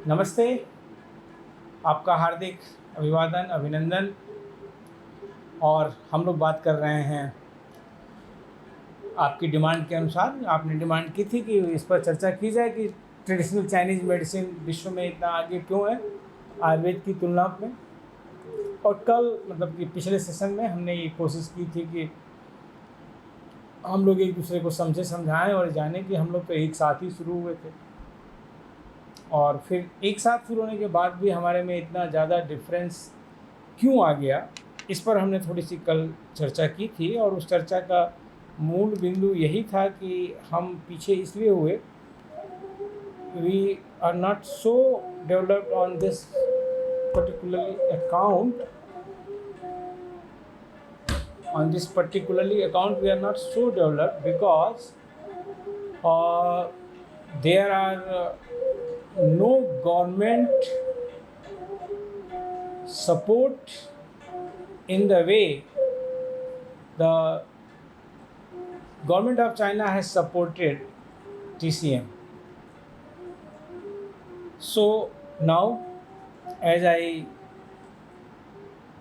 नमस्ते, आपका हार्दिक अभिवादन, अभिनंदन। और हम लोग बात कर रहे हैं आपकी डिमांड के अनुसार। आपने डिमांड की थी कि इस पर चर्चा की जाए कि ट्रेडिशनल चाइनीज़ मेडिसिन विश्व में इतना आगे क्यों है आयुर्वेद की तुलना में। और कल मतलब कि पिछले सेशन में हमने ये कोशिश की थी कि हम लोग एक दूसरे को समझाएं और जानें कि हम लोग तो एक साथ ही शुरू हुए थे, और फिर एक साथ शुरू होने के बाद भी हमारे में इतना ज़्यादा डिफरेंस क्यों आ गया, इस पर हमने थोड़ी सी कल चर्चा की थी। और उस चर्चा का मूल बिंदु यही था कि हम पीछे इसलिए हुए, we are not so developed on this particularly account we are not so developed because there are no government support in the way the government of China has supported TCM. So now, as I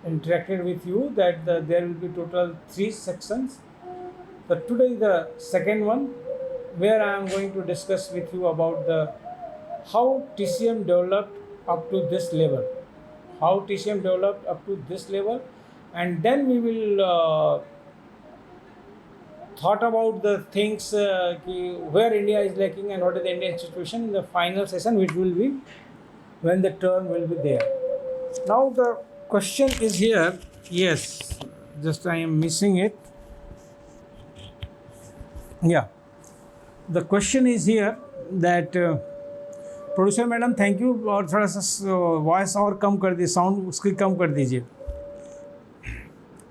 interacted with you, that there will be total 3 sections. But today the second one, where I am going to discuss with you about how TCM developed up to this level, and then we will thought about the things where India is lacking and what is the Indian situation in the final session, which will be when the term will be there. Now the question is here. Yes, just I am missing it. Yeah, the question is here that producer madam thank you, और थोड़ा सा voice और कम कर दीजिए, sound उसकी कम कर दीजिए,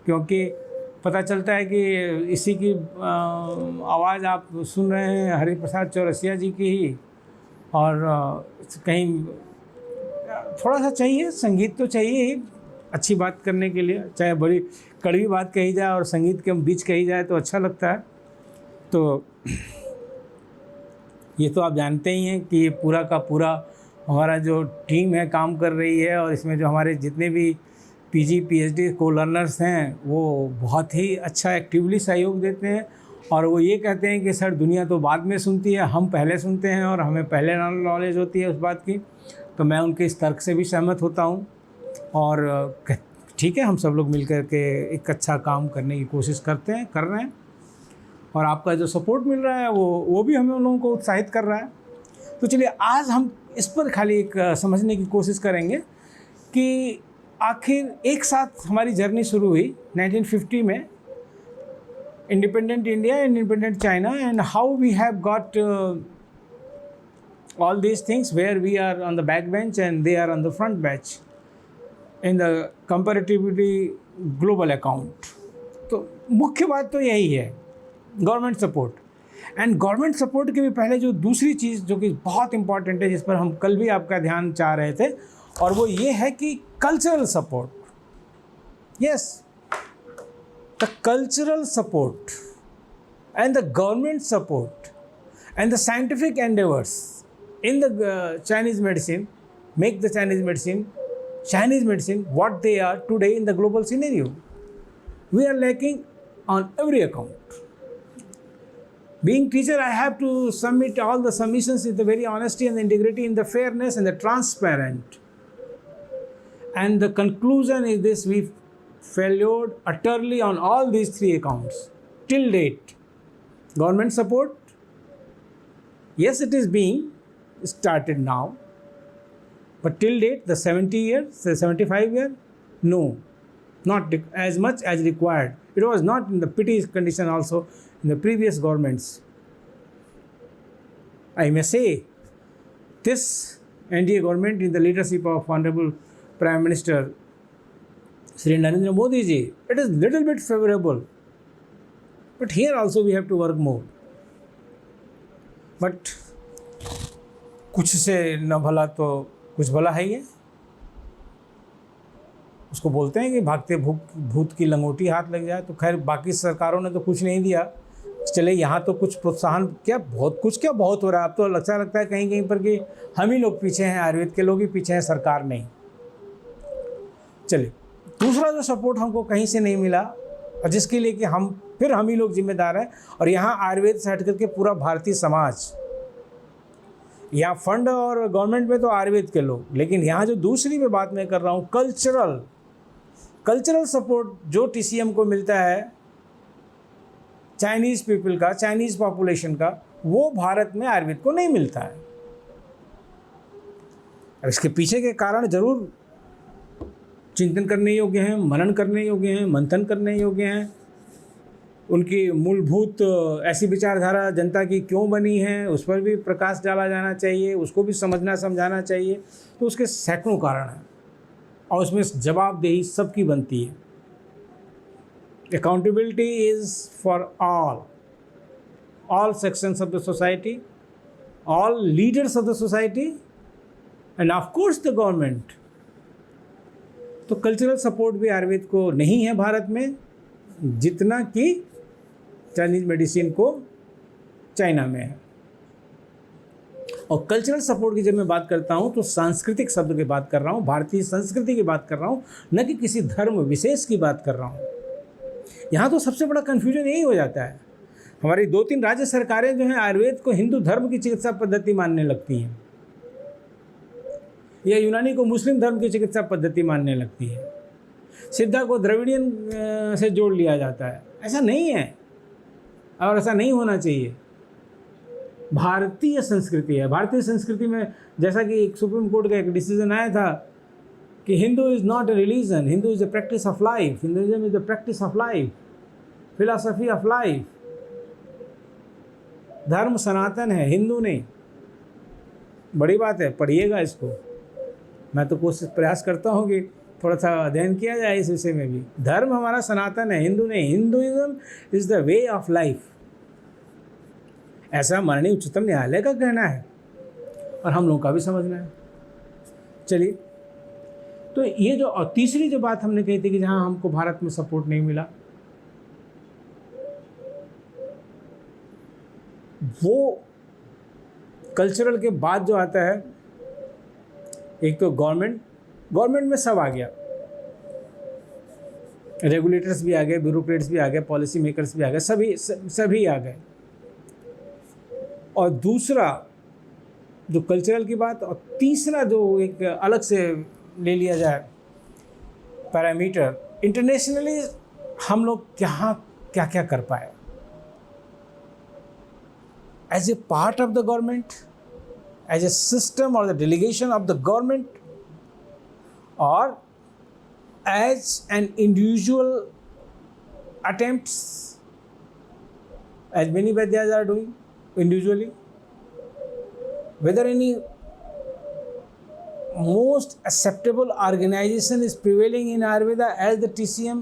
क्योंकि पता चलता है कि इसी की आवाज़ आप सुन रहे हैं हरिप्रसाद चौरसिया जी की ही, और कहीं थोड़ा सा चाहिए, संगीत तो चाहिए ही अच्छी बात करने के लिए, चाहे बड़ी कड़वी बात कही जाए और संगीत के बीच कही जाए तो अच्छा लगता है। तो ये तो आप जानते ही हैं कि ये पूरा का पूरा हमारा जो टीम है काम कर रही है, और इसमें जो हमारे जितने भी पीजी पीएचडी को लर्नर्स हैं वो बहुत ही अच्छा एक्टिवली सहयोग देते हैं, और वो ये कहते हैं कि सर दुनिया तो बाद में सुनती है, हम पहले सुनते हैं और हमें पहले नॉलेज होती है उस बात की। तो मैं उनके इस तर्क से भी सहमत होता हूँ, और ठीक है, हम सब लोग मिल कर के एक अच्छा काम करने की कोशिश कर रहे हैं, और आपका जो सपोर्ट मिल रहा है वो भी हमें उन लोगों को उत्साहित कर रहा है। तो चलिए आज हम इस पर खाली एक समझने की कोशिश करेंगे कि आखिर एक साथ हमारी जर्नी शुरू हुई 1950 में, independent India and independent China, and how we have got all these things where we are on the back bench and they are on the front bench in the comparatively global account. तो मुख्य बात तो यही है, government support. And government support के भी पहले जो दूसरी चीज़ जो कि बहुत इंपॉर्टेंट है, जिस पर हम कल भी आपका ध्यान चाह रहे थे, और वो ये है कि cultural support. Yes, the cultural support and the government support and the scientific endeavours in the Chinese medicine make the Chinese medicine what they are today in the global scenario. We are lacking on every account. Being teacher, I have to submit all the submissions with the very honesty and the integrity, in the fairness and the transparent. And the conclusion is this: we failed utterly on all these 3 accounts till date. Government support, yes, it is being started now, but till date the 70 years, the 75 year, no, not as much as required. It was not in the pity condition also in the previous governments. I may say this NDA government in the leadership of Honorable Prime Minister Shri Narendra Modi ji, it is little bit favorable, but here also we have to work more. But कुछ से न भला तो कुछ भला है ही है, उसको बोलते हैं कि भागते भूत की लंगोटी हाथ लग जाए। तो खैर बाकी सरकारों ने तो कुछ नहीं दिया, चले यहाँ तो कुछ प्रोत्साहन क्या बहुत कुछ क्या बहुत हो रहा है। अब तो अच्छा लगता है कहीं कहीं पर कि हम ही लोग पीछे हैं, आयुर्वेद के लोग ही पीछे हैं, सरकार नहीं। चलिए, दूसरा जो सपोर्ट हमको कहीं से नहीं मिला और जिसके लिए कि हम ही लोग जिम्मेदार हैं, और यहाँ आयुर्वेद से हट करके पूरा भारतीय समाज, यहाँ फंड और गवर्नमेंट में तो आयुर्वेद के लोग, लेकिन यहाँ जो दूसरी में बात मैं कर रहा हूँ, कल्चरल सपोर्ट जो TCM को मिलता है चाइनीज़ पीपल का, चाइनीज़ पॉपुलेशन का, वो भारत में आयुर्वेद को नहीं मिलता है। अब इसके पीछे के कारण जरूर चिंतन करने योग्य हैं, मनन करने योग्य हैं, मंथन करने योग्य हैं। उनकी मूलभूत ऐसी विचारधारा जनता की क्यों बनी है, उस पर भी प्रकाश डाला जाना चाहिए, उसको भी समझना समझाना चाहिए। तो उसके सैकड़ों कारण हैं और उसमें जवाबदेही सबकी बनती है। Accountability is for all sections of the society, all leaders of the society, and of course the government. तो कल्चरल सपोर्ट भी आयुर्वेद को नहीं है भारत में, जितना कि चाइनीज मेडिसिन को चाइना में है। और कल्चरल सपोर्ट की जब मैं बात करता हूँ तो सांस्कृतिक शब्द की बात कर रहा हूँ, भारतीय संस्कृति की बात कर रहा हूँ, न कि किसी धर्म विशेष की बात कर रहा हूँ। यहाँ तो सबसे बड़ा कन्फ्यूजन यही हो जाता है। हमारी 2-3 राज्य सरकारें जो हैं आयुर्वेद को हिंदू धर्म की चिकित्सा पद्धति मानने लगती हैं, या यूनानी को मुस्लिम धर्म की चिकित्सा पद्धति मानने लगती है, सिद्धा को द्रविडियन से जोड़ लिया जाता है। ऐसा नहीं है और ऐसा नहीं होना चाहिए। भारतीय संस्कृति है। भारतीय संस्कृति में जैसा कि एक सुप्रीम कोर्ट का एक डिसीजन आया था कि Hindu is not a religion, Hindu is a practice of life, Hinduism is the practice of life, philosophy of life. धर्म सनातन है, हिंदू नहीं। बड़ी बात है, पढ़िएगा इसको। मैं तो कोशिश प्रयास करता हूँ कि थोड़ा सा अध्ययन किया जाए इस विषय में भी। धर्म हमारा सनातन है, हिंदू नहीं। Hinduism is the way of life, ऐसा माननीय उच्चतम न्यायालय का कहना है और हम लोगों का भी समझना है। चलिए, तो ये जो और तीसरी जो बात हमने कही थी कि जहाँ हमको भारत में सपोर्ट नहीं मिला, वो कल्चरल के बाद जो आता है, एक तो गवर्नमेंट में सब आ गया, रेगुलेटर्स भी आ गए, ब्यूरोक्रेट्स भी आ गए, पॉलिसी मेकर्स भी आ गए, सभी आ गए। और दूसरा जो कल्चरल की बात, और तीसरा जो एक अलग से ले लिया जाए पैरामीटर, इंटरनेशनली हम लोग क्या क्या कर पाए as a part of the government, as a system और the delegation of the government, और as an individual attempts, as many वैद्यास are doing individually, whether any most acceptable organization is prevailing in Ayurveda as the TCM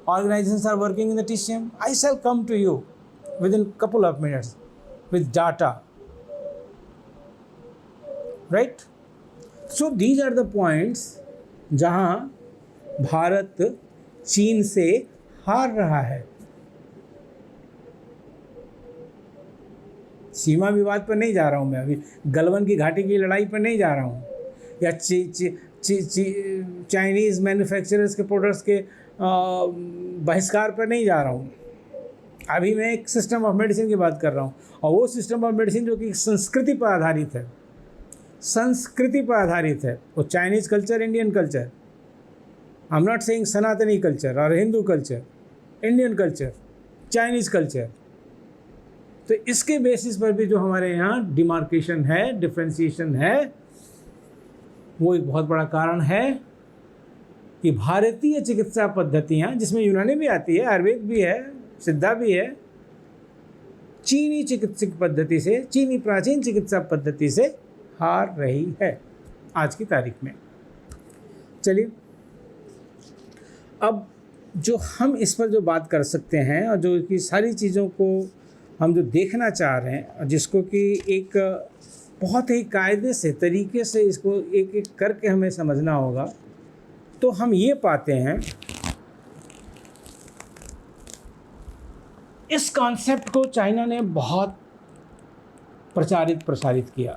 organizations are working in the TCM. I shall come to you within couple of minutes with data, right? So these are the points जहाँ भारत चीन से हार रहा है। सीमा विवाद पर नहीं जा रहा हूँ मैं, अभी गलवान की घाटी की लड़ाई पर नहीं जा रहा हूँ, या चाइनीज़ मैन्युफैक्चरर्स के प्रोडक्ट्स के बहिष्कार पर नहीं जा रहा हूँ। अभी मैं एक सिस्टम ऑफ मेडिसिन की बात कर रहा हूँ, और वो सिस्टम ऑफ मेडिसिन जो कि संस्कृति पर आधारित है, संस्कृति पर आधारित है। वो Chinese culture, Indian culture, I am not saying सनातनी कल्चर और Hindu culture, Indian culture, Chinese culture. तो इसके बेसिस पर भी जो हमारे यहाँ डिमार्केशन है, डिफ्रेंशिएशन है, वो एक बहुत बड़ा कारण है कि भारतीय चिकित्सा पद्धतियाँ, जिसमें यूनानी भी आती है, आयुर्वेद भी है, सिद्धा भी है, चीनी चिकित्सक पद्धति से, चीनी प्राचीन चिकित्सा पद्धति से हार रही है आज की तारीख में। चलिए, अब जो हम इस पर जो बात कर सकते हैं और जो कि सारी चीज़ों को हम जो देखना चाह रहे हैं, जिसको कि एक बहुत ही कायदे से, तरीके से इसको एक एक करके हमें समझना होगा, तो हम ये पाते हैं इस कॉन्सेप्ट को चाइना ने बहुत प्रसारित किया,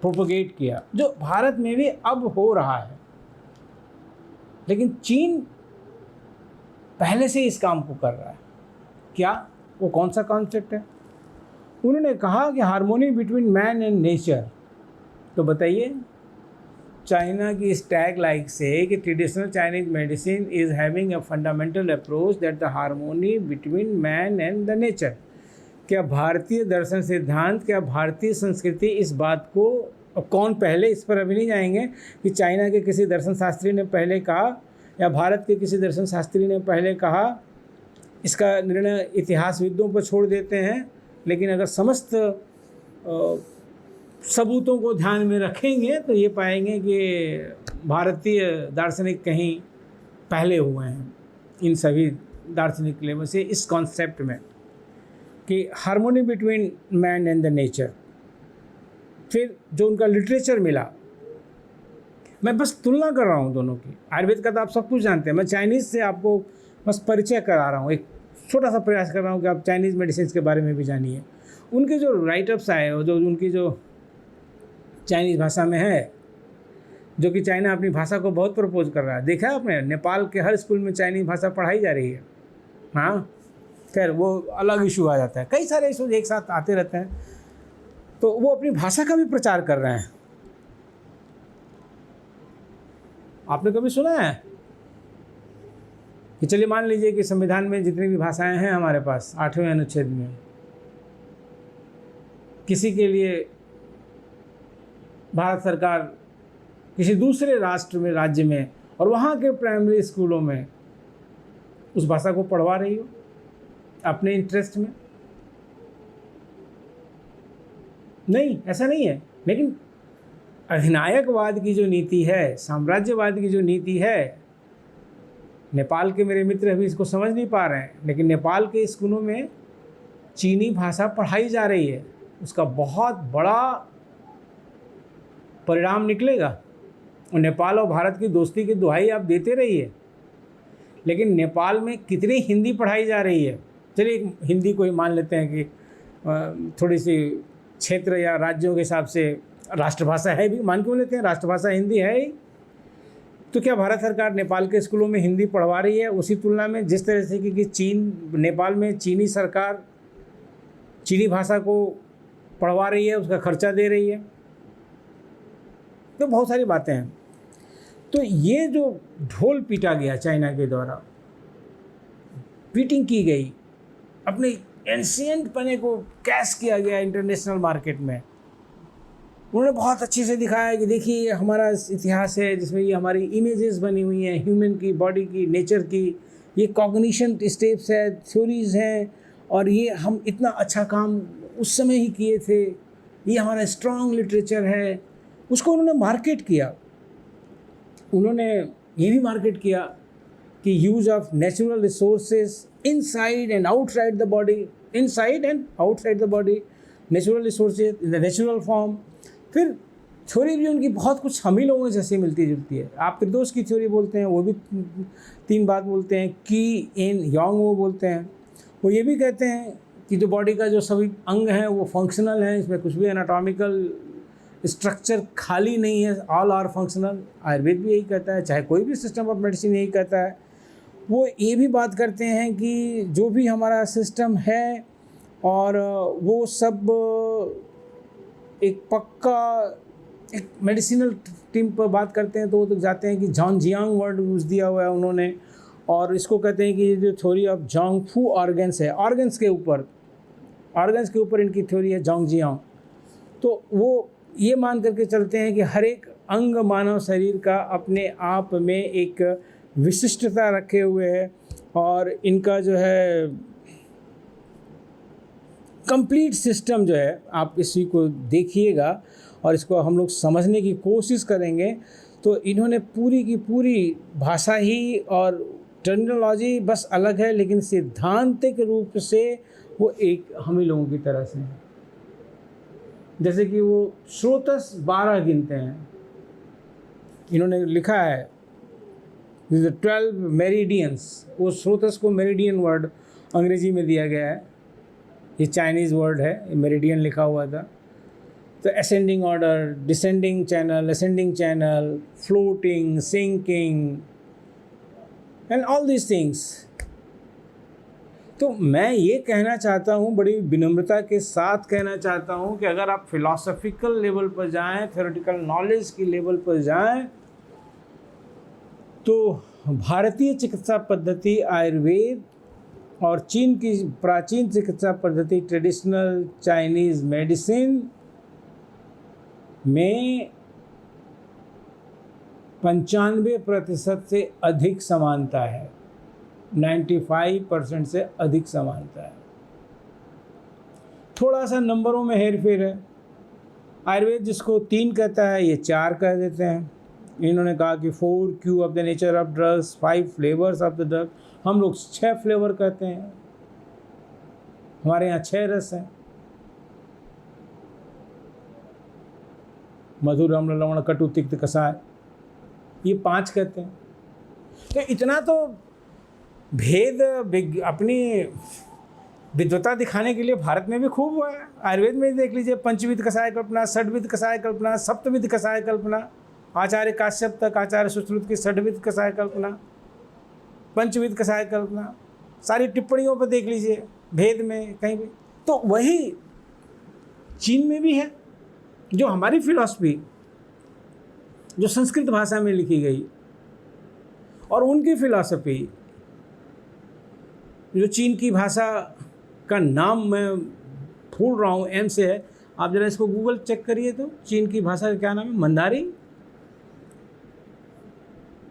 प्रोपोगेट किया, जो भारत में भी अब हो रहा है। लेकिन चीन पहले से इस काम को कर रहा है। क्या? वो कौन सा कॉन्सेप्ट है? उन्होंने कहा कि harmony between man and nature. तो बताइए, चाइना की इस टैग लाइक से कि traditional Chinese medicine is having a fundamental approach that the harmony between man and the nature. क्या भारतीय दर्शन सिद्धांत, क्या भारतीय संस्कृति इस बात को, कौन पहले, इस पर अभी नहीं जाएंगे कि चाइना के किसी दर्शन शास्त्री ने पहले कहा या भारत के किसी दर्शन शास्त्री ने पहले कहा, इसका निर्णय इतिहासविदों पर छोड़ देते हैं। लेकिन अगर समस्त सबूतों को ध्यान में रखेंगे तो ये पाएंगे कि भारतीय दार्शनिक कहीं पहले हुए हैं इन सभी दार्शनिक लेवल से, इस कॉन्सेप्ट में कि harmony between man and the nature. फिर जो उनका लिटरेचर मिला, मैं बस तुलना कर रहा हूँ दोनों की। आयुर्वेद का तो आप सब कुछ जानते हैं, मैं चाइनीज़ से आपको बस परिचय करा रहा हूँ, एक छोटा सा प्रयास कर रहा हूँ कि आप चाइनीज़ मेडिसिन के बारे में भी जानिए। उनके जो राइटअप्स आए और जो उनकी जो चाइनीज़ भाषा में है, जो कि चाइना अपनी भाषा को बहुत प्रपोज कर रहा है। देखा है आपने, नेपाल के हर स्कूल में चाइनीज़ भाषा पढ़ाई जा रही है। हाँ, खैर वो अलग इशू आ जाता है, कई सारे इशूज एक साथ आते रहते हैं। तो वो अपनी भाषा का भी प्रचार कर रहे हैं। आपने कभी सुना है कि चलिए मान लीजिए कि संविधान में जितनी भी भाषाएं हैं हमारे पास 8वें अनुच्छेद में, किसी के लिए भारत सरकार किसी दूसरे राष्ट्र में, राज्य में, और वहाँ के प्राइमरी स्कूलों में उस भाषा को पढ़वा रही हो अपने इंटरेस्ट में? नहीं, ऐसा नहीं है। लेकिन अधिनायकवाद की जो नीति है, साम्राज्यवाद की जो नीति है, नेपाल के मेरे मित्र अभी इसको समझ नहीं पा रहे हैं, लेकिन नेपाल के स्कूलों में चीनी भाषा पढ़ाई जा रही है। उसका बहुत बड़ा परिणाम निकलेगा। और नेपाल और भारत की दोस्ती की दुहाई आप देते रहिए, लेकिन नेपाल में कितनी हिंदी पढ़ाई जा रही है? चलिए हिंदी को ही मान लेते हैं कि थोड़ी सी क्षेत्र या राज्यों के हिसाब से राष्ट्रभाषा है भी, मान क्यों लेते हैं, राष्ट्रभाषा हिंदी है ही। तो क्या भारत सरकार नेपाल के स्कूलों में हिंदी पढ़वा रही है उसी तुलना में जिस तरह से कि नेपाल में चीनी सरकार चीनी भाषा को पढ़वा रही है, उसका खर्चा दे रही है? तो बहुत सारी बातें हैं। तो ये जो ढोल पीटा गया चाइना के द्वारा, पीटिंग की गई, अपने एंशिएंट पने को कैश किया गया इंटरनेशनल मार्केट में। उन्होंने बहुत अच्छे से दिखाया कि देखिए ये हमारा इतिहास है जिसमें ये हमारी इमेजेस बनी हुई हैं ह्यूमन की, बॉडी की, नेचर की, ये कॉग्निशन स्टेप्स है, थ्योरीज हैं, और ये हम इतना अच्छा काम उस समय ही किए थे, ये हमारा स्ट्रॉन्ग लिटरेचर है। उसको उन्होंने मार्केट किया। उन्होंने ये भी मार्केट किया कि use of natural resources inside and outside the body, inside and outside the body, natural resources in the natural form. फिर थ्योरी भी उनकी बहुत कुछ हम ही लोगों जैसी मिलती जुलती है। आप त्रिदोष की थ्योरी बोलते हैं, वो भी 3 बात बोलते हैं, की, इन, यांग वो बोलते हैं। वो ये भी कहते हैं कि जो बॉडी का जो सभी अंग हैं वो फंक्शनल हैं, इसमें कुछ भी एनाटॉमिकल स्ट्रक्चर खाली नहीं है, ऑल आर फंक्शनल। आयुर्वेद भी यही कहता है, चाहे कोई भी सिस्टम ऑफ मेडिसिन यही कहता है। वो ये भी बात करते हैं कि जो भी हमारा सिस्टम है और वो सब एक पक्का एक मेडिसिनल टीम पर बात करते हैं तो वो तो जाते हैं कि झांगजियांग वर्ड यूज़ दिया हुआ है उन्होंने, और इसको कहते हैं कि ये जो थ्योरी ऑफ झांगफू ऑर्गन्स है, ऑर्गन्स के ऊपर इनकी थ्योरी है झांगजियांग। तो वो ये मान करके चलते हैं कि हर एक अंग मानव शरीर का अपने आप में एक विशिष्टता रखे हुए है, और इनका जो है कंप्लीट सिस्टम जो है, आप इसी को देखिएगा और इसको हम लोग समझने की कोशिश करेंगे तो इन्होंने पूरी की पूरी भाषा ही और टर्मिनोलॉजी बस अलग है, लेकिन सिद्धांतिक रूप से वो एक हम ही लोगों की तरह से है। जैसे कि वो स्रोतस 12 गिनते हैं, इन्होंने लिखा है 12 मेरिडियंस, वो स्रोतस को मेरिडियन वर्ड अंग्रेजी में दिया गया है, ये चाइनीज़ वर्ड है, मेरिडियन लिखा हुआ था। तो ascending order, descending channel, ascending channel, floating, sinking and all these things. तो मैं ये कहना चाहता हूँ, बड़ी विनम्रता के साथ कहना चाहता हूँ कि अगर आप फिलॉसफिकल लेवल पर जाएं, थ्योरेटिकल नॉलेज की लेवल पर जाएं, तो भारतीय चिकित्सा पद्धति आयुर्वेद और चीन की प्राचीन चिकित्सा पद्धति ट्रेडिशनल चाइनीज़ मेडिसिन में 95% से अधिक समानता है, 95% से अधिक समानता है। थोड़ा सा नंबरों में हेरफेर है। आयुर्वेद जिसको 3 कहता है, ये 4 कह देते हैं। इन्होंने कहा कि 4 Q of the nature of drugs, 5 flavours of the drug. हम लोग 6 फ्लेवर कहते हैं, हमारे यहाँ 6 रस हैं, मधुर, अम्ल, लवण, कटु, तिक्त, कसाय, ये 5 कहते हैं। तो इतना तो भेद अपनी विद्वता दिखाने के लिए भारत में भी खूब हुआ है। आयुर्वेद में देख लीजिए, पंचविध कषाय कल्पना, षड्विध कषाय कल्पना, सप्तविध कषाय कल्पना, आचार्य काश्यप तक, आचार्य सुश्रुत की षड्विध कषाय कल्पना, पंचविध कषाय कल्पना, सारी टिप्पणियों पर देख लीजिए, भेद में कहीं भी। तो वही चीन में भी है, जो हमारी फिलॉसफी जो संस्कृत भाषा में लिखी गई, और उनकी फिलॉसफी जो चीन की भाषा का नाम मैं भूल रहा हूँ, एम से है, आप जरा इसको गूगल चेक करिए तो चीन की भाषा का क्या नाम है, Mandarin,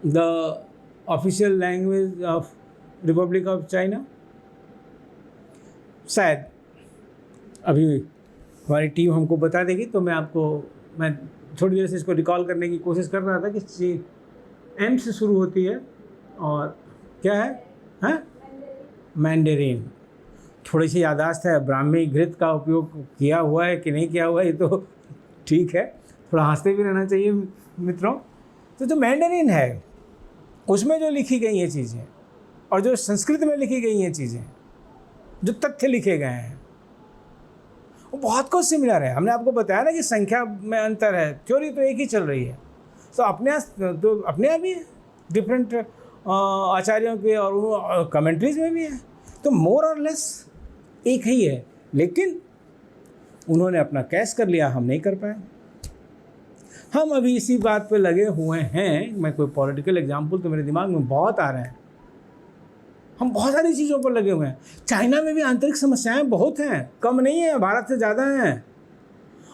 the official language of republic of China. शायद अभी हमारी टीम हमको बता देगी, तो मैं थोड़ी देर से इसको रिकॉल करने की कोशिश कर रहा था कि एम से शुरू होती है और क्या है, हाँ, मैंडेरिन। थोड़ी सी याददाश्त है, ब्राह्मी घृत का उपयोग किया हुआ है कि नहीं किया हुआ है, ये तो ठीक है, थोड़ा हंसते भी रहना चाहिए मित्रों। तो जो मैंडेरिन है उसमें जो लिखी गई ये चीज़ें, और जो संस्कृत में लिखी गई ये चीज़ें, जो तथ्य लिखे गए हैं, वो बहुत कुछ सिमिलर है। हमने आपको बताया ना कि संख्या में अंतर है, थ्योरी तो एक ही चल रही है। तो अपने यहाँ भी डिफरेंट आचार्यों के और कमेंट्रीज में भी है, तो मोर और लेस एक ही है, लेकिन उन्होंने अपना कैश कर लिया, हम नहीं कर पाए। हम अभी इसी बात पे लगे हुए हैं। मैं कोई पॉलिटिकल एग्जाम्पल तो मेरे दिमाग में बहुत आ रहे हैं, हम बहुत सारी चीज़ों पर लगे हुए हैं। चाइना में भी आंतरिक समस्याएं बहुत हैं, कम नहीं है, भारत से ज़्यादा हैं।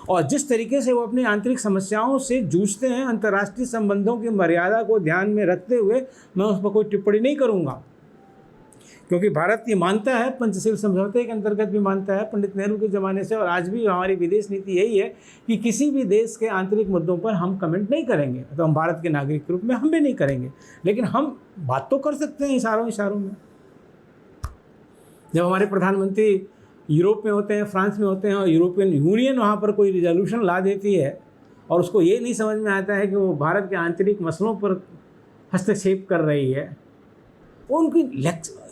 और जिस तरीके से वो अपनी आंतरिक समस्याओं से जूझते हैं, अंतर्राष्ट्रीय संबंधों की मर्यादा को ध्यान में रखते हुए मैं उस पर कोई टिप्पणी नहीं करूँगा, क्योंकि भारत ये मानता है, पंचशील समझौते के अंतर्गत भी मानता है, पंडित नेहरू के ज़माने से, और आज भी हमारी विदेश नीति यही है कि किसी भी देश के आंतरिक मुद्दों पर हम कमेंट नहीं करेंगे। तो हम भारत के नागरिक के रूप में हम भी नहीं करेंगे, लेकिन हम बात तो कर सकते हैं इशारों में। जब हमारे प्रधानमंत्री यूरोप में होते हैं, फ्रांस में होते हैं, और यूरोपियन यूनियन वहाँ पर कोई रिजोल्यूशन ला देती है, और उसको ये नहीं समझ में आता है कि वो भारत के आंतरिक मसलों पर हस्तक्षेप कर रही है, उनकी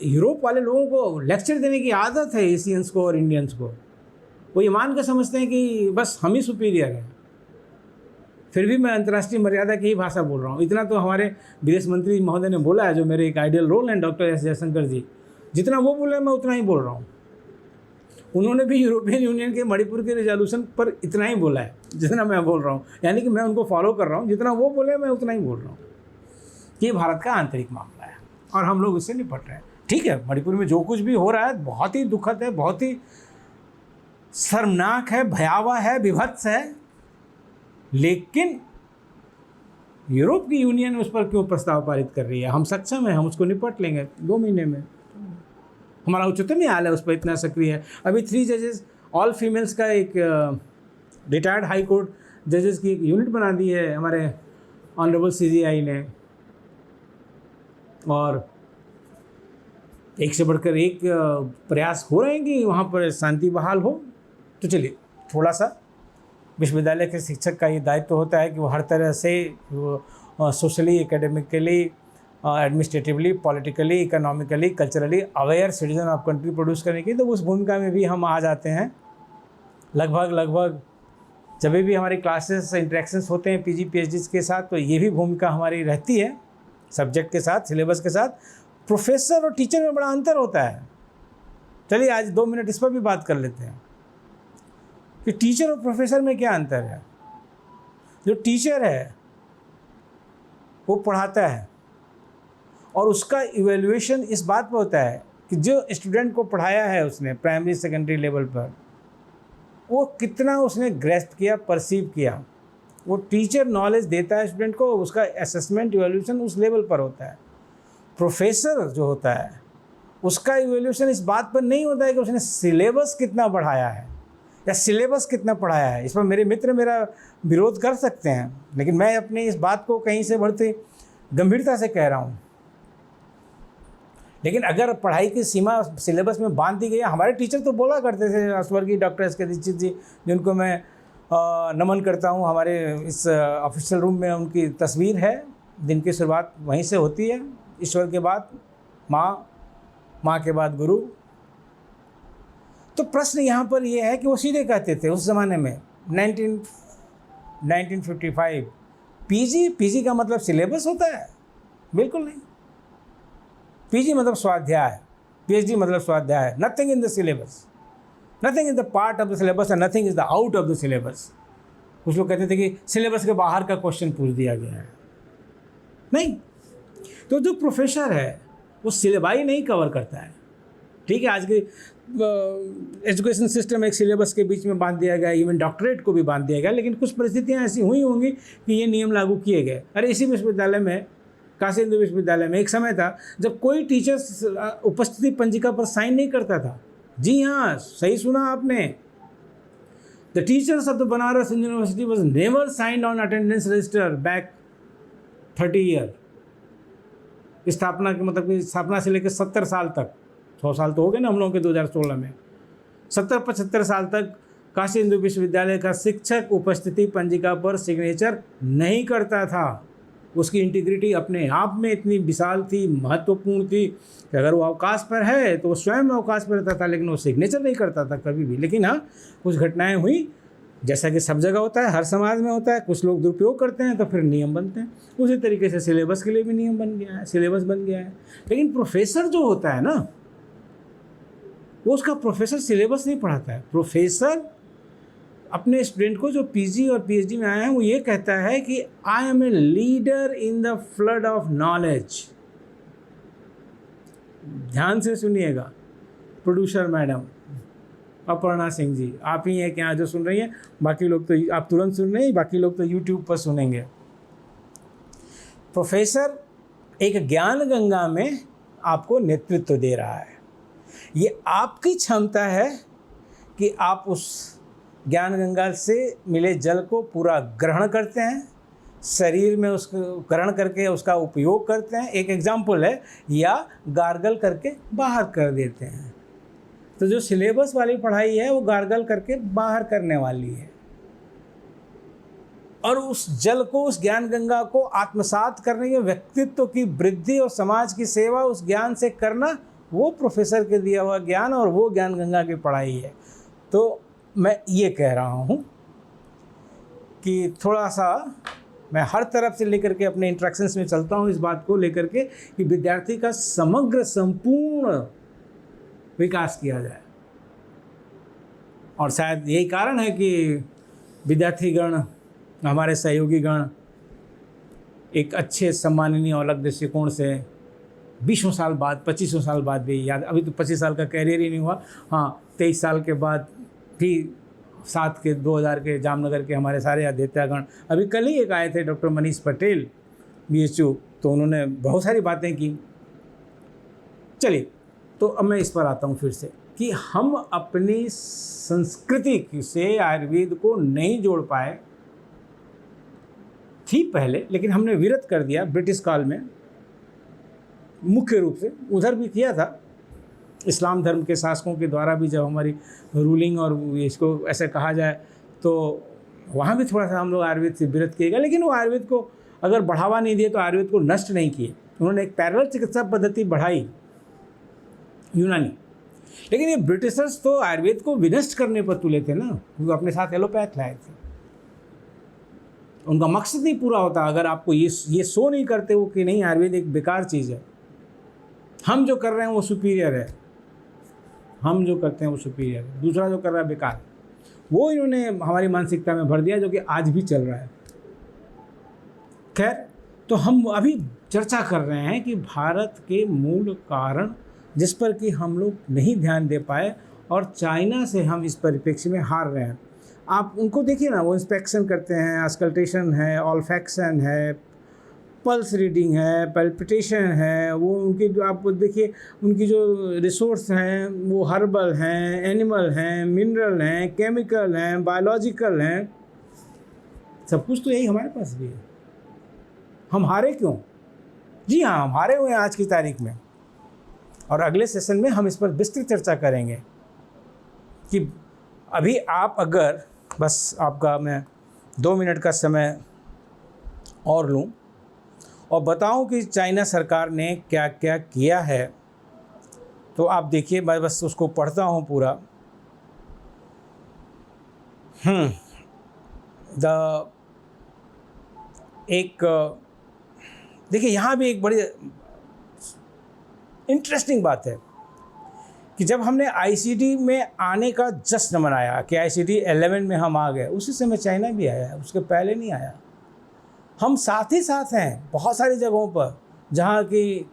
यूरोप वाले लोगों को लेक्चर देने की आदत है, एशियंस को और इंडियंस को। वो ये मान कर समझते हैं कि बस हम ही सुपीरियर हैं। फिर भी मैं अंतर्राष्ट्रीय मर्यादा की ही भाषा बोल रहा हूँ। इतना तो हमारे विदेश मंत्री महोदय ने बोला है, जो मेरे एक आइडियल रोल हैं, डॉक्टर एस जयशंकर जी, जितना वो बोले मैं उतना ही बोल रहा हूँ। उन्होंने भी यूरोपियन यूनियन के मणिपुर के रिजोल्यूशन पर इतना ही बोला है जितना मैं बोल रहा हूँ, यानी कि मैं उनको फॉलो कर रहा हूँ, जितना वो बोले मैं उतना ही बोल रहा हूँ। ये भारत का आंतरिक मामला है और हम लोग इससे निपट रहे हैं। ठीक है, मणिपुर में जो कुछ भी हो रहा है बहुत ही दुखद है, बहुत ही शर्मनाक है, भयावह है, विभत्स है, लेकिन यूरोप की यूनियन उस पर क्यों प्रस्ताव पारित कर रही है? हम सक्षम हैं, हम उसको निपट लेंगे 2 महीने में। हमारा उच्चतम न्यायालय उस पर इतना सक्रिय है। अभी 3 जजेस ऑल फीमेल्स का एक रिटायर्ड हाई कोर्ट जजेस की एक यूनिट बना दी है हमारे ऑनरेबल CJI ने, और एक से बढ़कर एक प्रयास हो रहे हैं कि वहाँ पर शांति बहाल हो। तो चलिए, थोड़ा सा विश्वविद्यालय के शिक्षक का ये दायित्व होता है कि वो हर तरह से socially, academically administratively, politically, economically, culturally aware citizen of country produce करने की, तो उस भूमिका में भी हम आ जाते हैं। लगभग जब भी हमारी क्लासेस इंटरेक्शंस होते हैं पीजी पीएचडी के साथ, तो ये भी भूमिका हमारी रहती है सब्जेक्ट के साथ, सिलेबस के साथ। प्रोफेसर और टीचर में बड़ा अंतर होता है। चलिए आज 2 मिनट इस पर भी बात कर लेते हैं कि टीचर और प्रोफेसर में क्या अंतर है। जो टीचर है वो पढ़ाता है और उसका इवैल्यूएशन इस बात पर होता है कि जो स्टूडेंट को पढ़ाया है उसने प्राइमरी सेकेंडरी लेवल पर, वो कितना उसने ग्रेस्प किया, परसीव किया। वो टीचर नॉलेज देता है स्टूडेंट को, उसका असेसमेंट इवैल्यूएशन उस लेवल पर होता है। प्रोफेसर जो होता है उसका इवैल्यूएशन इस बात पर नहीं होता है कि उसने सिलेबस कितना बढ़ाया है या सिलेबस कितना पढ़ाया है। इस पर मेरे मित्र मेरा विरोध कर सकते हैं, लेकिन मैं अपनी इस बात को कहीं से बढ़ती गंभीरता से कह रहा हूँ। लेकिन अगर पढ़ाई की सीमा सिलेबस में बांध दी गई है, हमारे टीचर तो बोला करते थे, स्वर्गीय डॉक्टर एस के दीक्षित जी, जिनको मैं नमन करता हूँ। हमारे इस ऑफिशियल रूम में उनकी तस्वीर है, दिन की शुरुआत वहीं से होती है। ईश्वर के बाद माँ, माँ के बाद गुरु। तो प्रश्न यहाँ पर यह है कि वो सीधे कहते थे उस ज़माने में 1955 पीजी का मतलब सिलेबस होता है? बिल्कुल नहीं। पीजी मतलब स्वाध्याय, पीएचडी मतलब स्वाध्याय। Nothing in the syllabus, nothing is the part of the syllabus and nothing is the out of the syllabus. कुछ लोग कहते थे कि सिलेबस के बाहर का क्वेश्चन पूछ दिया गया है। नहीं, तो जो प्रोफेसर है वो सिलेबाई नहीं कवर करता है। ठीक है, आज के एजुकेशन सिस्टम एक सिलेबस के बीच में बांध दिया गया, इवन डॉक्टरेट को भी बांध दिया गया, लेकिन कुछ परिस्थितियां ऐसी हुई होंगी कि ये नियम लागू किए गए। अरे इसी विश्वविद्यालय में, काशी हिंदू विश्वविद्यालय में एक समय था जब कोई टीचर उपस्थिति पंजिका पर साइन नहीं करता था। जी हाँ, सही सुना आपने। The teachers of the Banaras university was never signed on attendance register back 30 year. स्थापना के मतलब कि स्थापना से लेकर 70 साल तक, 100 साल तो हो गए ना हम लोगों के 2016 में, 70-75 साल तक काशी हिंदू विश्वविद्यालय का शिक्षक उपस्थिति पंजिका पर सिग्नेचर नहीं करता था। उसकी इंटीग्रिटी अपने आप में इतनी विशाल थी, महत्वपूर्ण थी कि अगर वो अवकाश पर है तो वो स्वयं अवकाश पर रहता था, लेकिन वो सिग्नेचर नहीं करता था कभी भी। लेकिन हाँ, कुछ घटनाएं हुई, जैसा कि सब जगह होता है, हर समाज में होता है, कुछ लोग दुरुपयोग करते हैं तो फिर नियम बनते हैं। उसी तरीके से सिलेबस के लिए भी नियम बन गया है, सिलेबस बन गया है। लेकिन प्रोफेसर जो होता है ना, वो उसका प्रोफेसर सिलेबस नहीं पढ़ाता है। प्रोफेसर अपने स्टूडेंट को जो पीजी और पीएचडी में आए हैं, वो ये कहता है कि I am a leader in the flood of knowledge. ध्यान से सुनिएगा, प्रोड्यूसर मैडम अपर्णा सिंह जी, आप ही हैं क्या जो सुन रही हैं? बाकी लोग तो आप तुरंत सुन रहे हैं, बाकी लोग तो यूट्यूब पर सुनेंगे। प्रोफेसर एक ज्ञान गंगा में आपको नेतृत्व दे रहा है। ये आपकी क्षमता है कि आप उस ज्ञान गंगा से मिले जल को पूरा ग्रहण करते हैं, शरीर में उसको ग्रहण करके उसका उपयोग करते हैं। एक एग्जाम्पल है, या गार्गल करके बाहर कर देते हैं। तो जो सिलेबस वाली पढ़ाई है वो गार्गल करके बाहर करने वाली है, और उस जल को, उस ज्ञान गंगा को आत्मसात करने के, व्यक्तित्व की वृद्धि और समाज की सेवा उस ज्ञान से करना, वो प्रोफेसर के दिया हुआ ज्ञान और वो ज्ञान गंगा की पढ़ाई है। तो मैं ये कह रहा हूँ कि थोड़ा सा मैं हर तरफ से लेकर के अपने इंट्रैक्शंस में चलता हूँ इस बात को लेकर के कि विद्यार्थी का समग्र संपूर्ण विकास किया जाए। और शायद यही कारण है कि विद्यार्थीगण, हमारे सहयोगी गण एक अच्छे सम्माननीय और अलग दृष्टिकोण से 20 साल बाद, 25 साल बाद भी याद, अभी तो 25 साल का कैरियर ही नहीं हुआ, हाँ 23 साल के बाद भी 7 के 2000 के जामनगर के हमारे सारे अध्येतागण, अभी कल ही एक आए थे डॉक्टर मनीष पटेल BHU, तो उन्होंने बहुत सारी बातें की। चलिए, तो अब मैं इस पर आता हूँ फिर से कि हम अपनी संस्कृति से आयुर्वेद को नहीं जोड़ पाए थी पहले, लेकिन हमने विरत कर दिया ब्रिटिश काल में। मुख्य रूप से उधर भी किया था, इस्लाम धर्म के शासकों के द्वारा भी जब हमारी रूलिंग और इसको ऐसे कहा जाए तो वहाँ भी थोड़ा सा हम लोग आयुर्वेद से विरत किए गए। लेकिन वो आयुर्वेद को अगर बढ़ावा नहीं दिए तो आयुर्वेद को नष्ट नहीं किए। उन्होंने एक पैरेलल चिकित्सा पद्धति बढ़ाई, यूनानी। लेकिन ये ब्रिटिशर्स तो आयुर्वेद को विनष्ट करने पर तुले थे ना, क्योंकि अपने साथ एलोपैथ लाए थे। उनका मकसद नहीं पूरा होता अगर आपको ये शो नहीं करते हो कि नहीं आयुर्वेद एक बेकार चीज़ है, हम जो कर रहे हैं वो सुपीरियर है, हम जो करते हैं वो सुपीरियर है, दूसरा जो कर रहा है बेकार। वो इन्होंने हमारी मानसिकता में भर दिया, जो कि आज भी चल रहा है। खैर, तो हम अभी चर्चा कर रहे हैं कि भारत के मूल कारण जिस पर कि हम लोग नहीं ध्यान दे पाए और चाइना से हम इस परिप्रेक्ष्य में हार रहे हैं। आप उनको देखिए ना, वो इंस्पेक्शन करते हैं, ऑस्कल्टेशन है, ऑल्फैक्शन है, पल्स रीडिंग है, पल्पिटेशन है, वो उनकी जो आप देखिए उनकी जो रिसोर्स हैं वो हर्बल हैं, एनिमल हैं, मिनरल हैं, केमिकल हैं, बायोलॉजिकल हैं, सब कुछ तो यही हमारे पास भी है। हम हारे क्यों? जी हाँ, हम हारे हुए हैं आज की तारीख में। और अगले सेशन में हम इस पर विस्तृत चर्चा करेंगे कि अभी आप अगर बस आपका मैं 2 मिनट का समय और लूँ और बताऊं कि चाइना सरकार ने क्या क्या किया है, तो आप देखिए, मैं बस उसको पढ़ता हूं पूरा। देखिए यहाँ भी एक बड़ी इंटरेस्टिंग बात है कि जब हमने आईसीडी में आने का जश्न मनाया कि आईसीडी 11 में हम आ गए, उसी समय चाइना भी आया है, उसके पहले नहीं आया। हम साथ ही साथ हैं बहुत सारी जगहों पर जहाँ की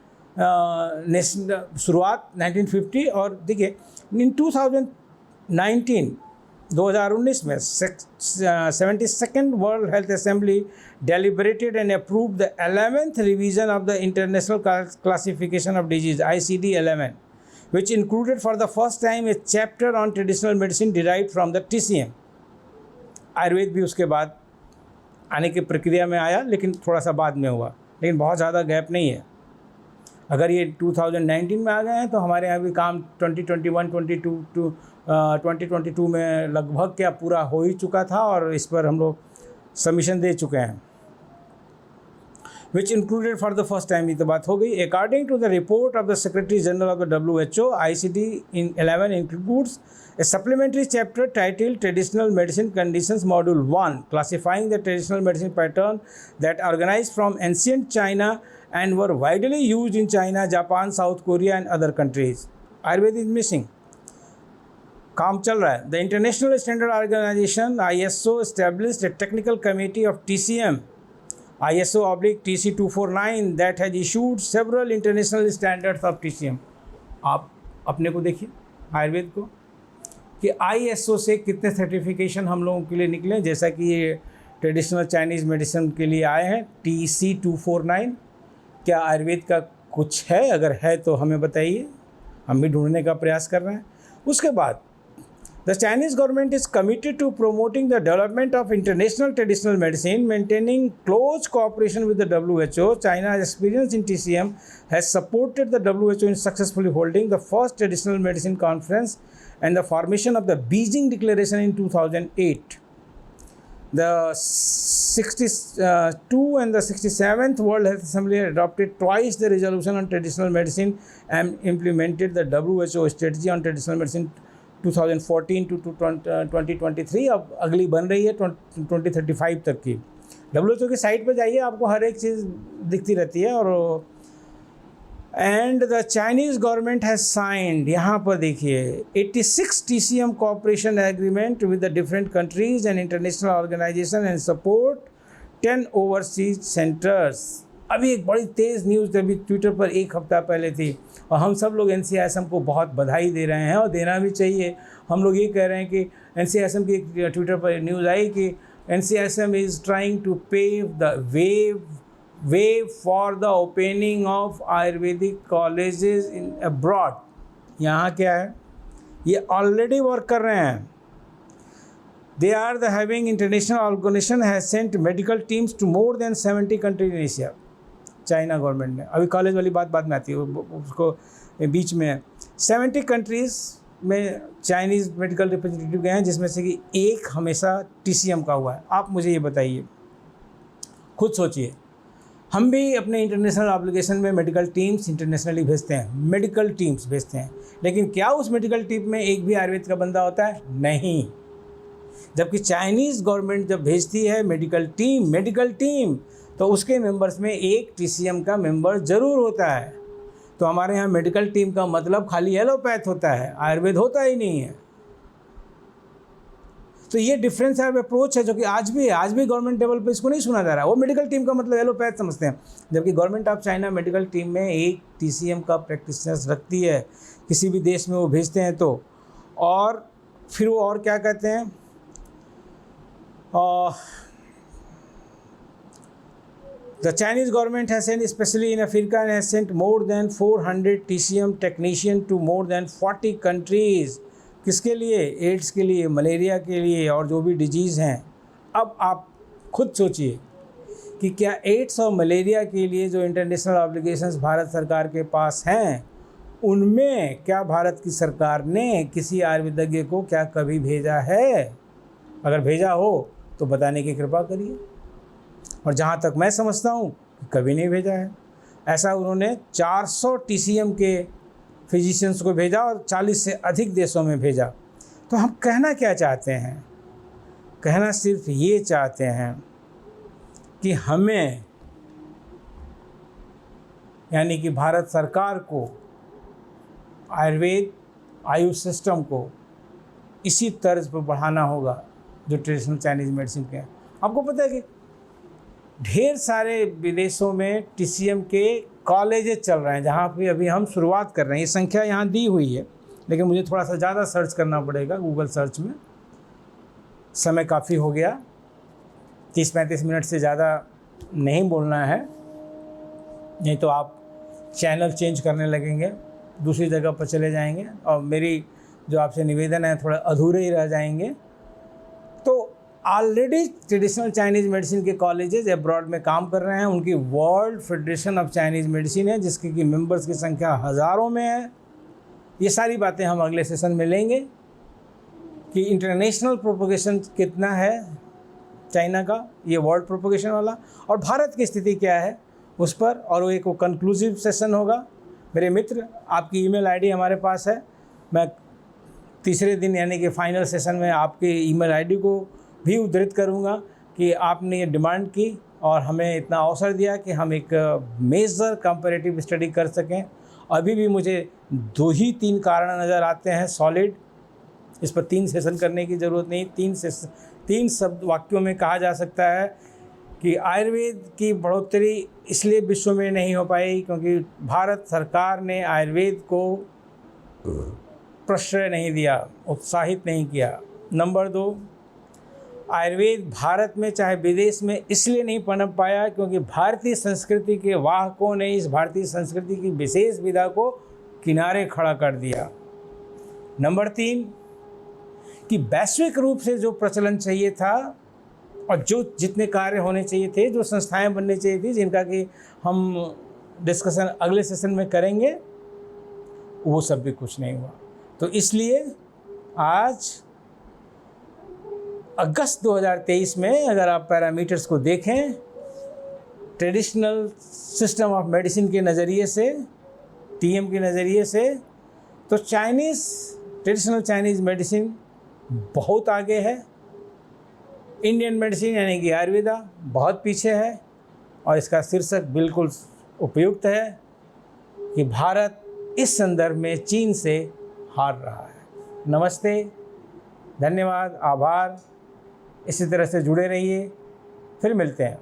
शुरुआत 1950 और देखिए इन 2019 में 72nd world health assembly deliberated and approved the 11th revision of the International Classification of Disease ICD-11, which included for the first time a chapter on traditional medicine derived from the TCM। Ayurveda भी उसके बाद आने की प्रक्रिया में आया, लेकिन थोड़ा सा बाद में हुआ, लेकिन बहुत ज़्यादा गैप नहीं है। अगर ये 2019 में आ गए हैं तो हमारे यहाँ भी काम 2022 में लगभग क्या पूरा हो ही चुका था और इस पर हम लोग सबमिशन दे चुके हैं। which included for the first time, ये तो बात हो गई। According to the report of the Secretary General of the WHO, ICD-11 includes a supplementary chapter titled Traditional Medicine Conditions Module 1, classifying the traditional medicine pattern that organized from ancient China and were widely used in China, Japan, South Korea and other countries. Ayurveda is missing. काम चल रहा है। The International Standard Organization ISO established a technical committee of TCM ISO/TC 249 that has issued several international standards of TCM। आप अपने को देखिए आयुर्वेद को कि ISO से कितने सर्टिफिकेशन हम लोगों के लिए निकले, जैसा कि ये ट्रेडिशनल चाइनीज़ मेडिसिन के लिए आए हैं TC 249। क्या आयुर्वेद का कुछ है? अगर है तो हमें बताइए, हम भी ढूंढने का प्रयास कर रहे हैं। उसके बाद The Chinese government is committed to promoting the development of international traditional medicine, maintaining close cooperation with the WHO. China's experience in TCM has supported the WHO in successfully holding the first traditional medicine conference and the formation of the Beijing Declaration in 2008. The 62 and the 67th World Health Assembly adopted twice the resolution on traditional medicine and implemented the WHO strategy on traditional medicine 2014 to 2023। अब अगली बन रही है 2035 तक की। WHO की site पर जाइए, आपको हर एक चीज़ दिखती रहती है। और and the Chinese government has signed, यहाँ पर देखिए 86 TCM cooperation agreement with the different countries and international organisation and support 10 overseas centres. अभी एक बड़ी तेज़ न्यूज़ अभी ट्विटर पर एक हफ्ता पहले थी और हम सब लोग NCISM को बहुत बधाई दे रहे हैं और देना भी चाहिए। हम लोग ये कह रहे हैं कि NCISM की ट्विटर पर न्यूज़ आई कि NCISM is trying to pave the way for the opening of Ayurvedic colleges in abroad. यहाँ क्या है, ये ऑलरेडी वर्क कर रहे हैं। They are the having international organisation has sent medical teams to more than 70 countries in Asia. China government ने, अभी college वाली बात में आती है, उसको बीच में 70 कंट्रीज़ में चाइनीज़ मेडिकल रिप्रेजेंटेटिव गए हैं, जिसमें से कि एक हमेशा TCM का हुआ है। आप मुझे ये बताइए, खुद सोचिए, हम भी अपने इंटरनेशनल ऑब्लिगेशन में मेडिकल टीम्स इंटरनेशनली भेजते हैं, मेडिकल टीम्स भेजते हैं, लेकिन क्या उस मेडिकल टीम में एक भी आयुर्वेद का बंदा होता है? नहीं। जबकि चाइनीज़ गवर्नमेंट जब भेजती है मेडिकल टीम तो उसके मेंबर्स में एक टीसीएम का मेंबर ज़रूर होता है। तो हमारे यहाँ मेडिकल टीम का मतलब खाली एलोपैथ होता है, आयुर्वेद होता ही नहीं है। तो ये डिफरेंस ऑफ अप्रोच है जो कि आज भी गवर्नमेंट लेवल पे इसको नहीं सुना जा रहा है। वो मेडिकल टीम का मतलब एलोपैथ समझते हैं, जबकि government of China medical team में एक टीसीएम का प्रैक्टिशनर्स रखती है, किसी भी देश में वो भेजते हैं तो। और फिर वो और क्या कहते हैं, The Chinese government has sent, especially in Africa, and has sent more than 400 TCM technician to more than 40 countries. किसके लिए? एड्स के लिए, मलेरिया के लिए और जो भी डिजीज़ हैं। अब आप खुद सोचिए कि क्या एड्स और मलेरिया के लिए जो इंटरनेशनल ऑब्लिगेशंस भारत सरकार के पास हैं, उनमें क्या भारत की सरकार ने किसी आयुर्वेदज्ञ को क्या कभी भेजा है? अगर भेजा हो तो बताने की कृपा करिए। और जहाँ तक मैं समझता हूँ कभी नहीं भेजा है। ऐसा उन्होंने 400 टीसीएम के फिजिशियंस को भेजा और 40 से अधिक देशों में भेजा। तो हम कहना क्या चाहते हैं? कहना सिर्फ ये चाहते हैं कि हमें, यानी कि भारत सरकार को, आयुर्वेद आयुष सिस्टम को इसी तर्ज पर बढ़ाना होगा जो ट्रेडिशनल चाइनीज़ मेडिसिन के हैं। आपको पता है कि ढेर सारे विदेशों में टीसीएम के कॉलेजेस चल रहे हैं, जहाँ पे अभी हम शुरुआत कर रहे हैं। ये संख्या यहाँ दी हुई है, लेकिन मुझे थोड़ा सा ज़्यादा सर्च करना पड़ेगा गूगल सर्च में। समय काफ़ी हो गया, 30-35 मिनट से ज़्यादा नहीं बोलना है, नहीं तो आप चैनल चेंज करने लगेंगे, दूसरी जगह पर चले जाएंगे और मेरी जो आपसे निवेदन है थोड़ा अधूरे ही रह जाएंगे। तो ऑलरेडी ट्रेडिशनल चाइनीज़ मेडिसिन के कॉलेजेस अब्रॉड में काम कर रहे हैं। उनकी world federation of Chinese medicine है, जिसकी कि मेंबर्स की संख्या हज़ारों में है। ये सारी बातें हम अगले सेशन में लेंगे कि इंटरनेशनल प्रोपोगेशन कितना है चाइना का, ये वर्ल्ड प्रोपोगेशन वाला, और भारत की स्थिति क्या है उस पर, और वो एक कंक्लूसिव सेशन होगा। मेरे मित्र, आपकी ईमेल आईडी हमारे पास है। मैं तीसरे दिन यानी कि फाइनल सेशन में आपके ईमेल आईडी को भी उद्धृत करूंगा कि आपने ये डिमांड की और हमें इतना अवसर दिया कि हम एक मेजर कंपैरेटिव स्टडी कर सकें। अभी भी मुझे 2 ही 3 कारण नज़र आते हैं सॉलिड, इस पर 3 सेशन करने की ज़रूरत नहीं। 3 शब्द वाक्यों में कहा जा सकता है कि आयुर्वेद की बढ़ोतरी इसलिए विश्व में नहीं हो पाई क्योंकि भारत सरकार ने आयुर्वेद को प्रश्रय नहीं दिया, उत्साहित नहीं किया। नंबर 2, आयुर्वेद भारत में चाहे विदेश में इसलिए नहीं पनप पाया क्योंकि भारतीय संस्कृति के वाहकों ने इस भारतीय संस्कृति की विशेष विधा को किनारे खड़ा कर दिया। नंबर 3, कि वैश्विक रूप से जो प्रचलन चाहिए था और जो जितने कार्य होने चाहिए थे, जो संस्थाएं बननी चाहिए थी, जिनका कि हम डिस्कशन अगले सेशन में करेंगे, वो सब भी कुछ नहीं हुआ। तो इसलिए आज अगस्त 2023 में अगर आप पैरामीटर्स को देखें ट्रेडिशनल सिस्टम ऑफ मेडिसिन के नज़रिए से, टीएम के नज़रिए से, तो ट्रेडिशनल चाइनीज़ मेडिसिन बहुत आगे है। इंडियन मेडिसिन यानी कि आयुर्वेदा बहुत पीछे है। और इसका शीर्षक बिल्कुल उपयुक्त है कि भारत इस संदर्भ में चीन से हार रहा है। नमस्ते, धन्यवाद, आभार। इसी तरह से जुड़े रहिए, फिर मिलते हैं।